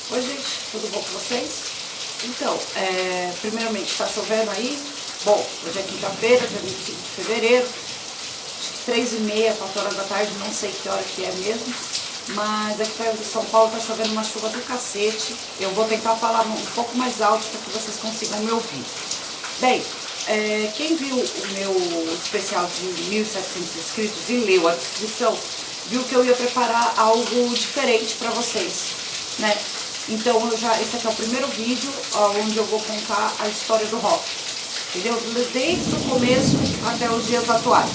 Oi gente, tudo bom com vocês? Então, primeiramente, tá chovendo aí? Bom, hoje é quinta-feira, dia 25 de fevereiro, 3h30, 4 horas da tarde, não sei que hora que é mesmo, mas aqui pra São Paulo tá chovendo uma chuva do cacete. Eu vou tentar falar um pouco mais alto para que vocês consigam me ouvir. Bem, quem viu o meu especial de 1.700 inscritos e leu a descrição, viu que eu ia preparar algo diferente para vocês, né? Então, esse aqui é o primeiro vídeo onde eu vou contar a história do rock, entendeu? Desde o começo até os dias atuais.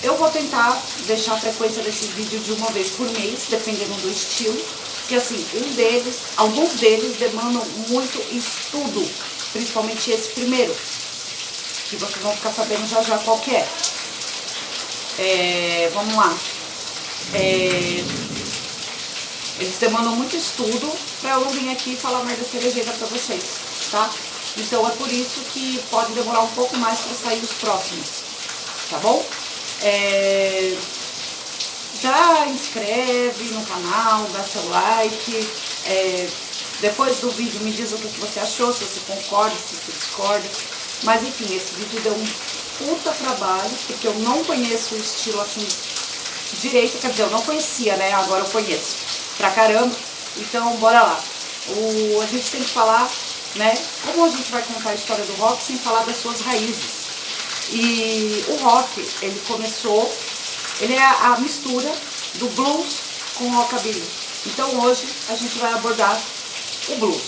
Eu vou tentar deixar a frequência desses vídeos de uma vez por mês, dependendo do estilo, porque assim, alguns deles demandam muito estudo, principalmente esse primeiro, que vocês vão ficar sabendo já já qual que é. Vamos lá. Eles demandam muito estudo para eu não vir aqui falar merda cerejeira para vocês, tá? Então é por isso que pode demorar um pouco mais para sair os próximos, tá bom? Já inscreve no canal, dá seu like, depois do vídeo me diz o que você achou, se você concorda, se você discorda. Mas enfim, esse vídeo deu um puta trabalho, porque eu não conheço o estilo assim direito, quer dizer, eu não conhecia, né? Agora eu conheço pra caramba, então bora lá. A gente tem que falar, né, como a gente vai contar a história do rock sem falar das suas raízes. E o rock, ele é a mistura do blues com o rockabilly. Então hoje a gente vai abordar o blues,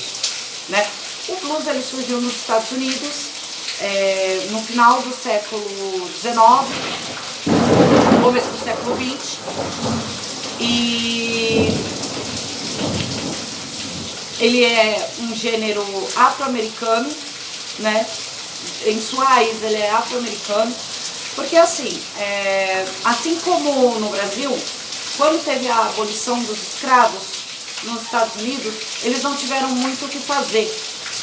né? O blues ele surgiu nos Estados Unidos no final do século XIX, começo do século XX, e ele é um gênero afro-americano, né? Em sua raiz ele é afro-americano, porque assim como no Brasil, quando teve a abolição dos escravos nos Estados Unidos, eles não tiveram muito o que fazer,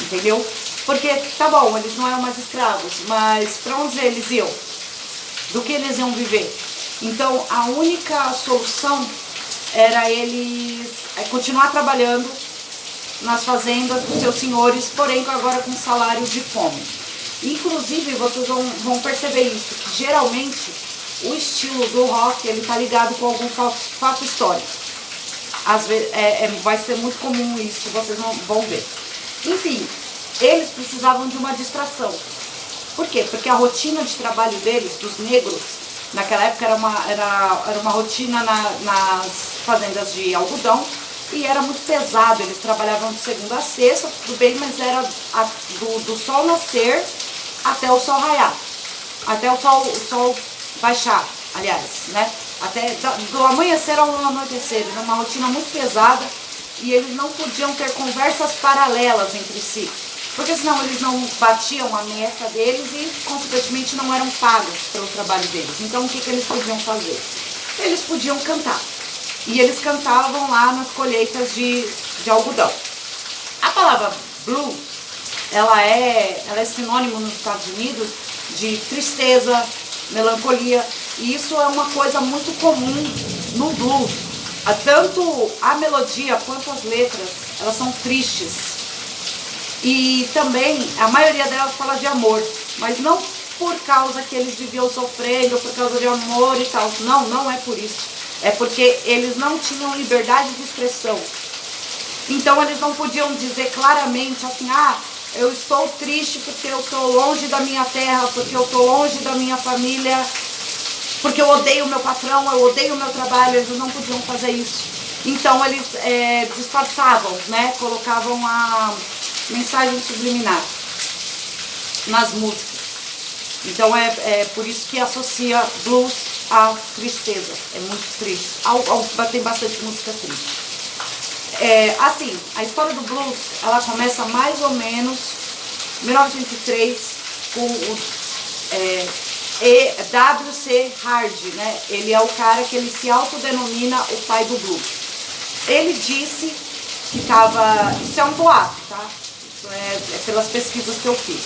entendeu? Porque, tá bom, eles não eram mais escravos, mas para onde eles iam? Do que eles iam viver? Então a única solução era eles continuar trabalhando nas fazendas dos seus senhores, porém agora com salário de fome. Inclusive, vocês vão perceber isso, que geralmente o estilo do rock ele tá ligado com algum fato histórico. Às vezes, vai ser muito comum isso, vocês vão ver. Enfim, eles precisavam de uma distração. Por quê? Porque a rotina de trabalho deles, dos negros, naquela época era uma rotina nas fazendas de algodão, e era muito pesado. Eles trabalhavam de segunda a sexta, tudo bem, mas era do sol nascer até o sol raiar, até o sol baixar, aliás, né? Até do amanhecer ao anoitecer. Era uma rotina muito pesada e eles não podiam ter conversas paralelas entre si, porque senão eles não batiam a meta deles e, consequentemente, não eram pagos pelo trabalho deles. Então, o que eles podiam fazer? Eles podiam cantar. E eles cantavam lá nas colheitas de algodão. A palavra blues, ela é sinônimo nos Estados Unidos de tristeza, melancolia. E isso é uma coisa muito comum no blues. Tanto a melodia quanto as letras, elas são tristes. E também, a maioria delas fala de amor, mas não por causa que eles viviam sofrendo, por causa de amor e tal. Não, não é por isso. É porque eles não tinham liberdade de expressão. Então eles não podiam dizer claramente assim, eu estou triste porque eu estou longe da minha terra, porque eu estou longe da minha família, porque eu odeio o meu patrão, eu odeio o meu trabalho. Eles não podiam fazer isso. Então eles disfarçavam, né? Colocavam a mensagem subliminar nas músicas. Então é por isso que associa blues a tristeza. É muito triste. Tem bastante música triste. Assim, a história do blues, ela começa mais ou menos em 1903 com o W.C. Hardy, né? Ele é o cara que ele se autodenomina o pai do blues. Ele disse que estava... Isso é um boato, tá? Isso é pelas pesquisas que eu fiz.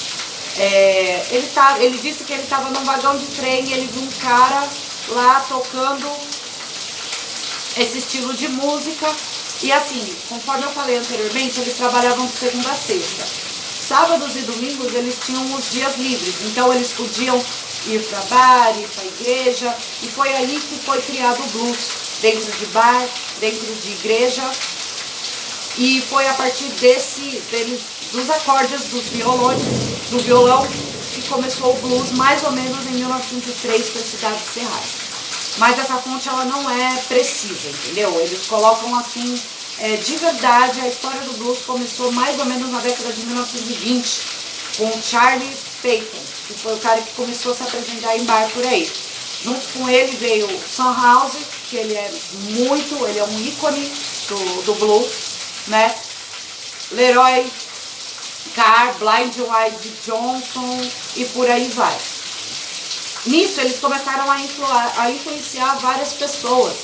Ele disse que ele estava num vagão de trem e ele viu um cara lá tocando esse estilo de música E assim, conforme eu falei anteriormente, eles trabalhavam de segunda a sexta. Sábados e domingos eles tinham os dias livres, então eles podiam ir para bar, ir para igreja, e foi aí que foi criado o blues, dentro de bar, dentro de igreja, e foi a partir dos acordes dos violões, do violão, que começou o blues mais ou menos em 1903 para a cidade de Serralves. Mas essa fonte ela não é precisa, entendeu? Eles colocam assim, de verdade, a história do blues começou mais ou menos na década de 1920, com o Charlie Payton, que foi o cara que começou a se apresentar em bar por aí. Junto com ele veio o Son House, que ele é um ícone do blues, né? Leroy Carr, Blind White Johnson e por aí vai. Nisso eles começaram a influenciar várias pessoas.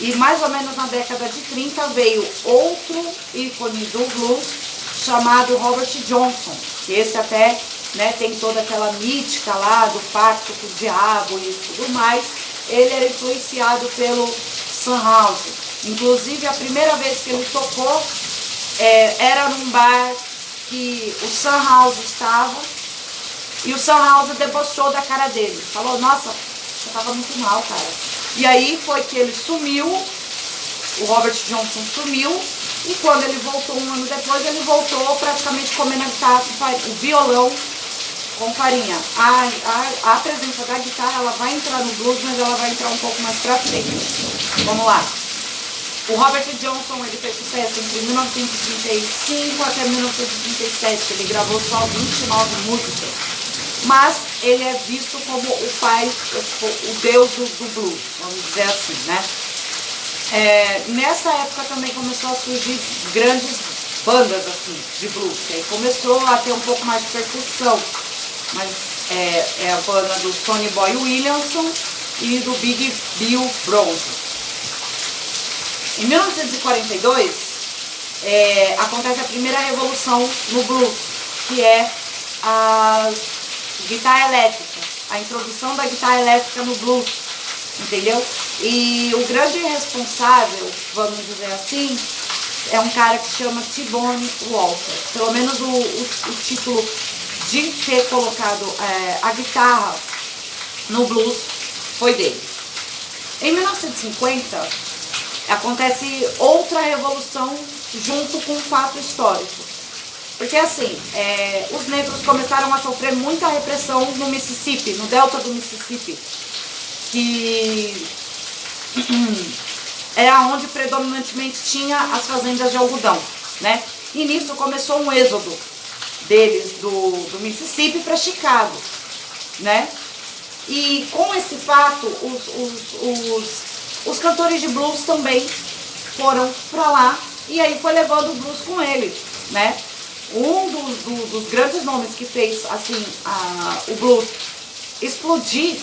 E mais ou menos na década de 30 veio outro ícone do blues chamado Robert Johnson. Que esse até, né, tem toda aquela mítica lá do pacto com o diabo e tudo mais. Ele era influenciado pelo Son House. Inclusive a primeira vez que ele tocou era num bar que o Son House estava. E o Son House debochou da cara dele. Falou, nossa, você tava muito mal, cara. E aí foi que ele sumiu, o Robert Johnson sumiu, e quando ele voltou um ano depois, ele voltou praticamente comendo o violão com farinha. A presença da guitarra, ela vai entrar no blues, mas ela vai entrar um pouco mais pra frente. Vamos lá. O Robert Johnson, ele fez sucesso entre 1935 até 1937. Ele gravou só 29 músicas. Mas ele é visto como o pai, o deus do blues, vamos dizer assim, né? Nessa época também começou a surgir grandes bandas assim, de blues, que aí começou a ter um pouco mais de percussão, mas é a banda do Sonny Boy Williamson e do Big Bill Bronze. Em 1942, acontece a primeira revolução no blues, que é a guitarra elétrica, a introdução da guitarra elétrica no blues, entendeu? E o grande responsável, vamos dizer assim, é um cara que se chama T-Bone Walker. Pelo menos o título de ter colocado a guitarra no blues foi dele. Em 1950, acontece outra revolução junto com um fato histórico. Porque assim, os negros começaram a sofrer muita repressão no Mississippi, no delta do Mississippi, que era onde predominantemente tinha as fazendas de algodão, né? E nisso começou um êxodo deles do Mississippi para Chicago, né? E com esse fato, os cantores de blues também foram para lá e aí foi levando o blues com eles, né? Um dos grandes nomes que fez assim o blues explodir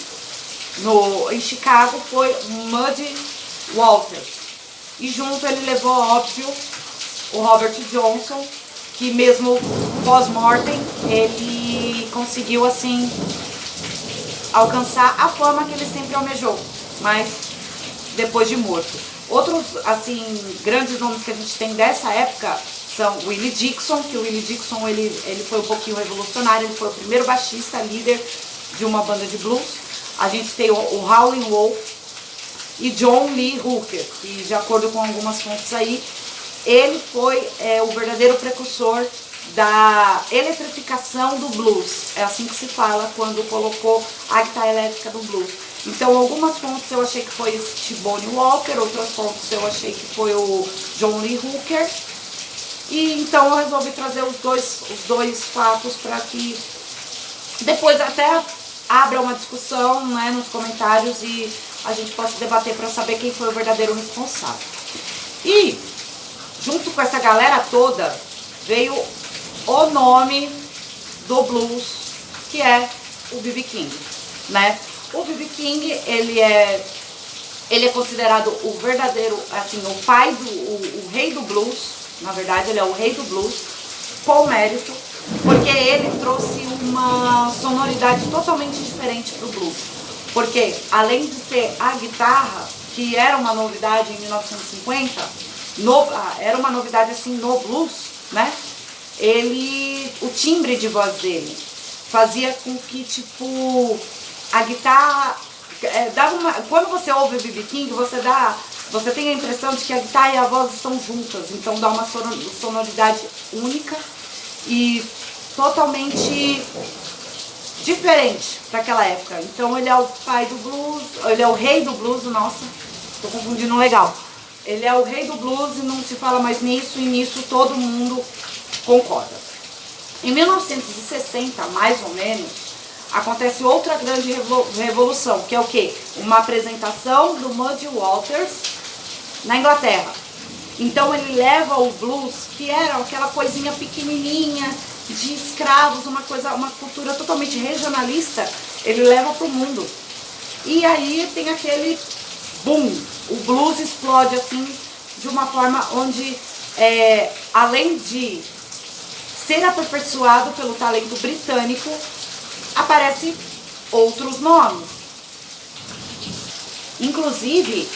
em Chicago foi Muddy Waters. E junto ele levou, óbvio, o Robert Johnson, que mesmo pós-mortem, ele conseguiu assim alcançar a fama que ele sempre almejou, mas depois de morto. Outros assim grandes nomes que a gente tem dessa época são Willie Dixon, que o Willie Dixon ele foi um pouquinho revolucionário, ele foi o primeiro baixista, líder de uma banda de blues. A gente tem o Howlin' Wolf e John Lee Hooker, que de acordo com algumas fontes aí, ele foi o verdadeiro precursor da eletrificação do blues. É assim que se fala quando colocou a guitarra elétrica no blues. Então algumas fontes eu achei que foi esse T-Bone Walker, outras fontes eu achei que foi o John Lee Hooker. E então eu resolvi trazer os dois fatos para que depois até abra uma discussão, né, nos comentários e a gente possa debater para saber quem foi o verdadeiro responsável. E junto com essa galera toda veio o nome do blues, que é o B.B. King, né? O B.B. King, ele é considerado o verdadeiro, assim, o pai o rei do blues. Na verdade, ele é o rei do blues, com mérito, porque ele trouxe uma sonoridade totalmente diferente para o blues. Porque, além de ter a guitarra, que era uma novidade em 1950, era uma novidade assim no blues, né? O timbre de voz dele fazia com que, tipo, a guitarra quando você ouve o B.B. King, você tem a impressão de que a guitarra e a voz estão juntas, então dá uma sonoridade única e totalmente diferente para aquela época. Então ele é o pai do blues, ele é o rei do blues, nossa, tô confundindo legal. Ele é o rei do blues e não se fala mais nisso, e nisso todo mundo concorda. Em 1960, mais ou menos, acontece outra grande revolução, que é o quê? Uma apresentação do Muddy Waters na Inglaterra. Então ele leva o blues, que era aquela coisinha pequenininha, de escravos, uma cultura totalmente regionalista, ele leva para o mundo. E aí tem aquele boom, o blues explode assim, de uma forma onde, além de ser aperfeiçoado pelo talento britânico, aparecem outros nomes. Inclusive,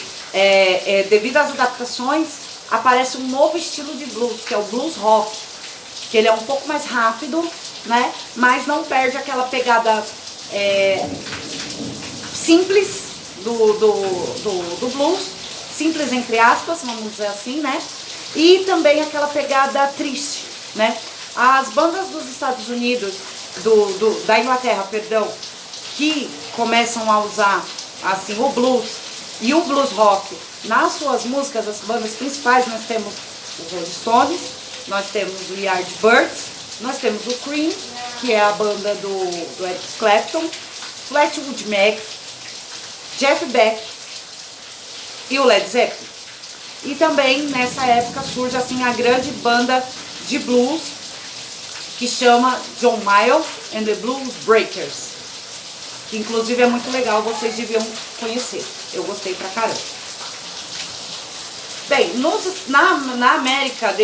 devido às adaptações, aparece um novo estilo de blues, que é o blues rock, que ele é um pouco mais rápido, né? Mas não perde aquela pegada simples do blues, simples entre aspas, vamos dizer assim, né? E também aquela pegada triste, né? As bandas dos Estados Unidos, da Inglaterra, perdão, que começam a usar assim o blues e o blues rock nas suas músicas, as bandas principais, nós temos os Rolling Stones, nós temos o Yardbirds, nós temos o Cream, que é a banda do Eric Clapton, Fleetwood Mac, Jeff Beck e o Led Zeppelin. E também nessa época surge assim a grande banda de blues que chama John Mayall and the Blues Breakers, que inclusive é muito legal, vocês deviam conhecer, eu gostei pra caramba. Bem, na América,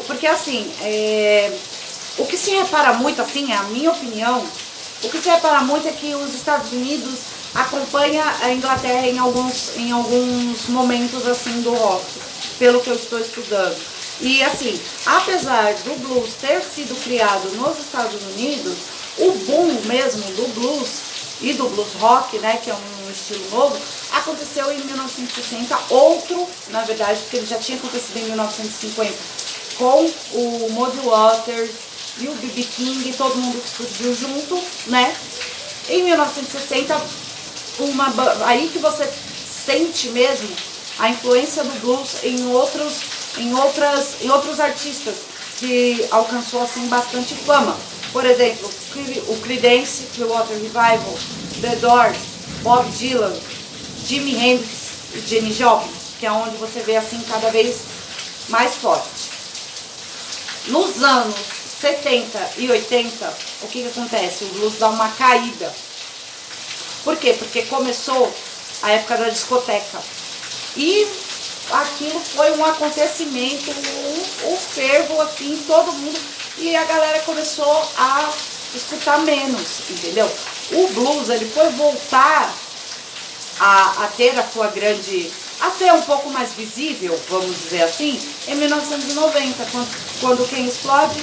porque assim, o que se repara muito, assim, é a minha opinião, o que se repara muito é que os Estados Unidos acompanha a Inglaterra em alguns momentos assim do rock, pelo que eu estou estudando. E assim, apesar do blues ter sido criado nos Estados Unidos, o boom mesmo do blues e do blues rock, né, que é um estilo novo, aconteceu em 1960, na verdade, porque ele já tinha acontecido em 1950, com o Muddy Waters e o B.B. King, todo mundo que surgiu junto, né? Em 1960, aí que você sente mesmo a influência do blues em outros artistas que alcançou assim bastante fama. Por exemplo, o Creedence Clearwater Revival, The Doors, Bob Dylan, Jimi Hendrix e Janis Joplin, que é onde você vê assim cada vez mais forte. Nos anos 70 e 80, o que acontece? O blues dá uma caída. Por quê? Porque começou a época da discoteca. E aquilo foi um acontecimento, um fervo assim, todo mundo. E a galera começou a escutar menos, entendeu? O blues, ele foi voltar a ter a sua grande... a ser um pouco mais visível, vamos dizer assim, em 1990, quando quem explode?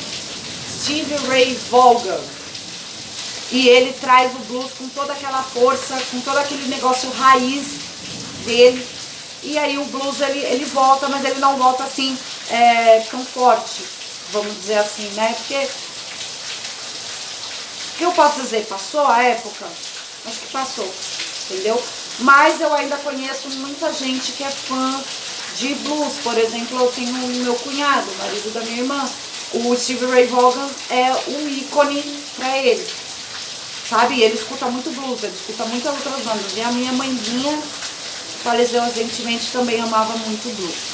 Stevie Ray Vaughan. E ele traz o blues com toda aquela força, com todo aquele negócio raiz dele. E aí o blues ele volta, mas ele não volta assim tão forte, vamos dizer assim, né? Porque, o que eu posso dizer? Passou a época? Acho que passou, entendeu? Mas eu ainda conheço muita gente que é fã de blues. Por exemplo, eu tenho o meu cunhado, o marido da minha irmã. O Stevie Ray Vaughan é um ícone pra ele, sabe? Ele escuta muito blues, ele escuta muitas outras bandas. E a minha mãezinha, faleceu recentemente, também amava muito blues.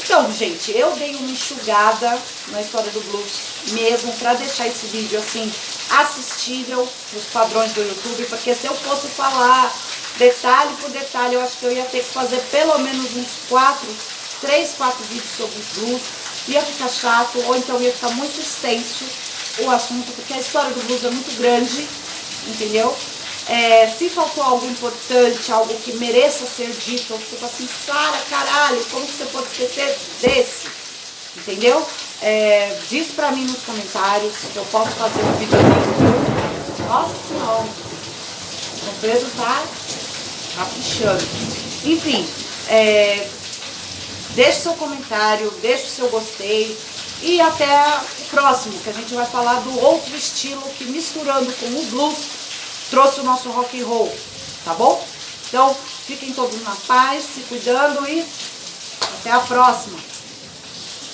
Então, gente, eu dei uma enxugada na história do blues mesmo, pra deixar esse vídeo assim assistível nos padrões do YouTube, porque se eu fosse falar detalhe por detalhe, eu acho que eu ia ter que fazer pelo menos uns 3, 4 vídeos sobre blues, ia ficar chato, ou então ia ficar muito extenso o assunto, porque a história do blues é muito grande, entendeu? Se faltou algo importante, algo que mereça ser dito, eu fico assim, Sara, caralho, como você pode esquecer desse? Entendeu? Diz pra mim nos comentários que eu posso fazer um videozinho. Nossa senhora, o Pedro tá caprichando. Enfim, deixe seu comentário, deixe o seu gostei e até o próximo, que a gente vai falar do outro estilo que misturando com o blues trouxe o nosso rock and roll, tá bom? Então, fiquem todos na paz, se cuidando e até a próxima.